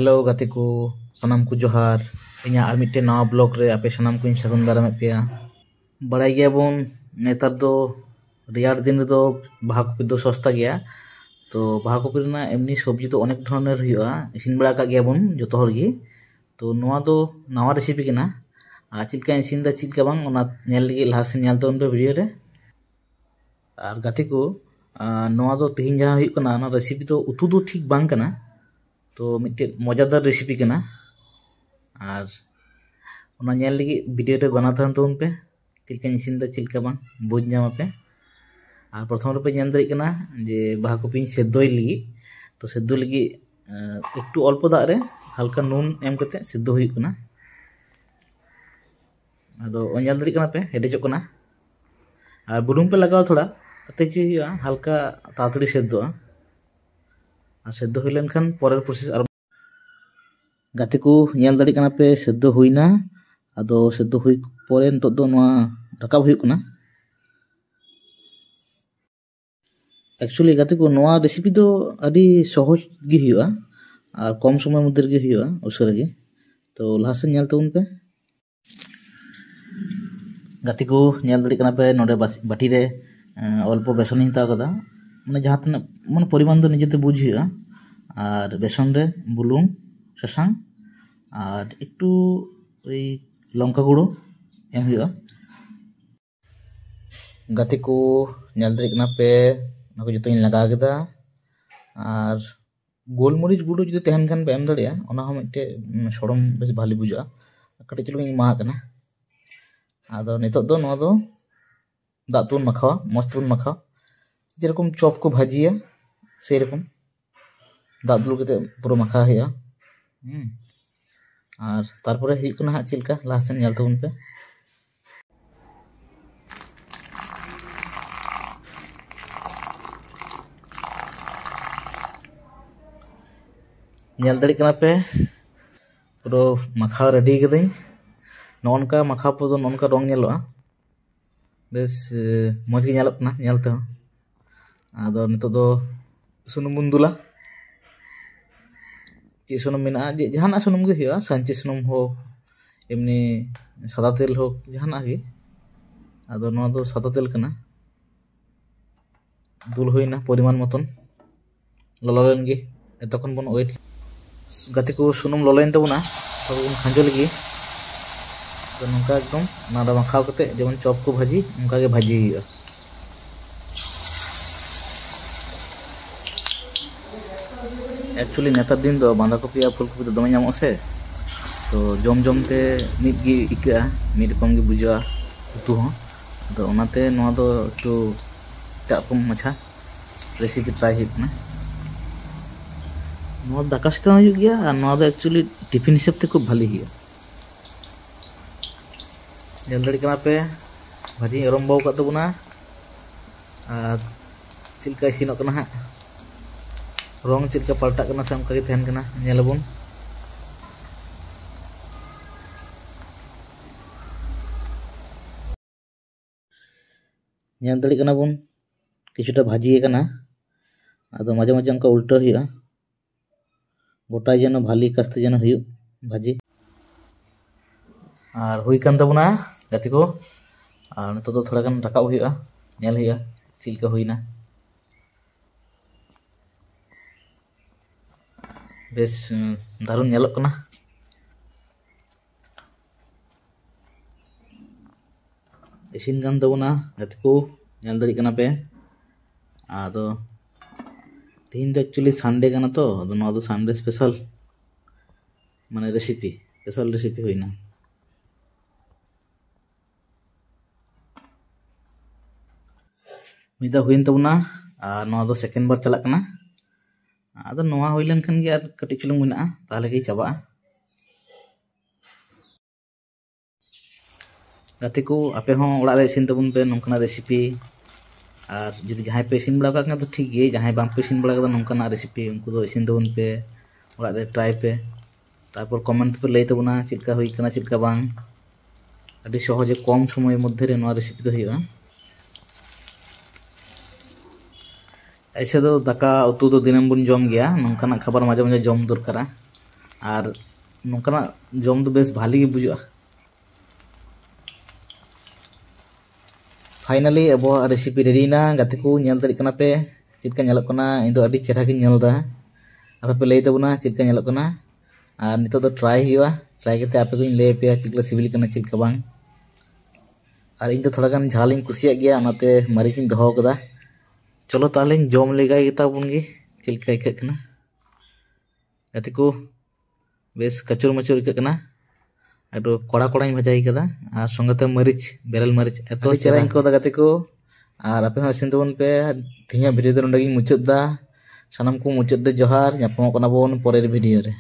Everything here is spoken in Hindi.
हेलो गाते को सनाम को जोहार इन्या आर मिट्टे नवा ब्लॉग रे आपे सनाम को सागुन दाराम पेया बड़ाई गया बोन नेतार दो रेयार दिन रे दो बाहा कपि दो सस्ता गया तो बाहा कपि रेना एमनी सब्जी तो अनेक धरनेर हुआ इसिन बड़ा का गया बोन जतो हर गे तो नवा दो नवा रेसिपी कना आ चिलका इसिन दा चिलका बांग ओना नेल लगी लाहा सेन नेल तोन पे वीडियो रे आर गाते को नवा दो तिहिन जहां हुई कना ना रेसिपी तो उतु दो ठीक बांग कना तो मिट्टे मजादार रेसिपी कना और ओना नेल लगी वीडियो रे बना थान तोन पे चिलका इसिन दा चिलका बांग बुझ जामा पे और प्रथम रे पे नेल दरी कना जे बाहा कपि सेद्धोय लगी तो सेद्धो लगी एकटू अल्प दा रे हल्का नून एम कते सेद्धो हुई कना आदो नेल दरी कना पे हेडेजो कना और बुलुंग पे लगाओ थोड़ा ताते चे हुआ हल्का तातड़ी सेद्धोआ और सेद्धो हुई लेनखान परेर प्रोसेस और गाते को नेल दाड़ी कना पे सेद्धो हुईना आदो सेद्धो हुई परे नतो दो नोआ राकाब हुई कना एक्चुअली गाते को नोआ रेसिपी दो अडी सहज गी हुआ और कम समय मध्य गे हुआ उसरे गे तो लाहासे नेल तबुन पे गाते को नेल दाड़ी कना पे नोडे बाटी रे अल्प बेसन इन हताव कदा माने जहां तना माने परिमाण दो निजेते बुझ हुआ और बेसन रे बुलुंग सासांग और एकटू ओई लंका गुड़ो एम हुआ गाते को नेल दाड़ी कना पे ना को जतो इन लगा केदा और गोलमरीच गुड़ो जदि तहन खान पे एम दाड़िया ओना हो मिट्टे सड़म बेस भाली बुझा कटे चलुंग इन मा कना आदो नितो दो नो दो दाग तुन मखावा मस्त तुन मखावा जेरकम चॉप को भाजिया से रकम दाग दुल केते पूरा मखा हुआ और तारपरे हुई कना हां चिलका लासेन नेल तबुन पे नेल दाड़ी कना पे पूरा मखा रेडी कदिन नोनका मखा पदो नोनका रंग नेलोआ बेस मज गे नेलोग कना नेलते हो आदो नितो दो सुनुम बुन दुला चे सुनुम मेना जे जहाना सुनुम गे हुआ सांची सुनुम हो एमनी सादा तेल हो जहाना गे आदो नो दो सादा तेल कना दुल होइना परिमाण मतन ललालेन गे एतखन बन वेट गाते को सुनुम ललाइन तबुना तो उन खांजो लगी तो नौका एकदम नादा मखाव कते जेमन चॉप को भाजी उनका के भाजी हुआ एक्चुअली नेतार दिन दो बांधा कपि या फुल कपि दमे नामो से तो जम जम ते मिट गी इका मिट रकम गे बुझा उतु हो तो ओनाते नोआ दो एकटू टाकम मछा रेसिपी ट्राई हितना नोआ दाका सते हो गया और नोआ दो एक्चुअली टिफिन हिसाब ते खूब भाली हुआ नेल दाड़ी कना पे भाजी आरम्भ का तबुना और चिलका इसिनोग कना हां रंग चिलका पलटा कना से उनका तहन कना नेलबुन नेल दाड़ी कना बुन किछुटा भाजी कना आदो माजे माजे उनका उल्टा हुआ गोटा जेनो भाली कास्ते जेनो हुई भाजी और हुई कान तबुना गाते को और नितो दो थोड़ा गान राकाब हुआ नेल हुआ चिलका हुईना बेस दारुन नेलोग कना इसिन गान तबुना गाते को नेल दाड़ी कना पे आदो तीन दो एक्चुअली संडे कना तो आदो नो दो संडे स्पेशल माने रेसिपी स्पेशल रेसिपी हुईना मिदा हुईन तबुना और नो दो सेकंड बार चला कना आदो नोआ हुई लेन खान गे आर कटी चुलुंग मेना ताहले गे चाबा गाते को आपे हो ओड़ा रे इसिन तबुन पे नोंकना रेसिपी और जदि जहां पे इसिन बड़ा का तो ठीक गे जहां बाम पे इसिन बड़ा का नोंकना रेसिपी उनको दो इसिन तबुन पे ओड़ा रे ट्राई पे तारपर कमेंट पे लई तबुना चिलका हुई कना चिलका बांग अडी सहजे कम समय मध्य रे नोआ रेसिपी तो हुआ ऐसे दो दाका उतु दो दिनम बुन जम गया नोंकाना खबर माजे माजे जम दरकारा और नौकाना जम दो बेस भाली गे बुझुआ। फाइनली अब रेसिपी रेडीना गाते को नेल दाड़ी कना पे चिलका नेलोग कना इन दो अडी चेहरा गिन नेल दा आपे पे लई तबना चिलका नेलोग कना और नितो दो ट्राई हुआ ट्राई करते आपे को लई पे चिलका सिविल कना चिलका बांग और इन दो थोड़ा गान झाल इन कुसिया गया ओनाते मरीच इन दोहो कदा। चलो ताले जम लेगा गेता बुनगी चिलका इका कना गाते को बेस कचुर मचुर इका कना अदो कोड़ा कोड़ा भजाई कदा और संगते मरीच बेरल मरीच एतो चेहरा इनको दा गाते को और आपे हो सिन तबन पे तिहिया भिडियो दो नडगी मुचुद दा सानाम को मुचुद दे जोहार ᱧᱟᱯᱟᱢᱚᱜ ᱠᱟᱱᱟ ᱵᱚᱱ ᱯᱚᱨᱮᱨ भिडियो रे।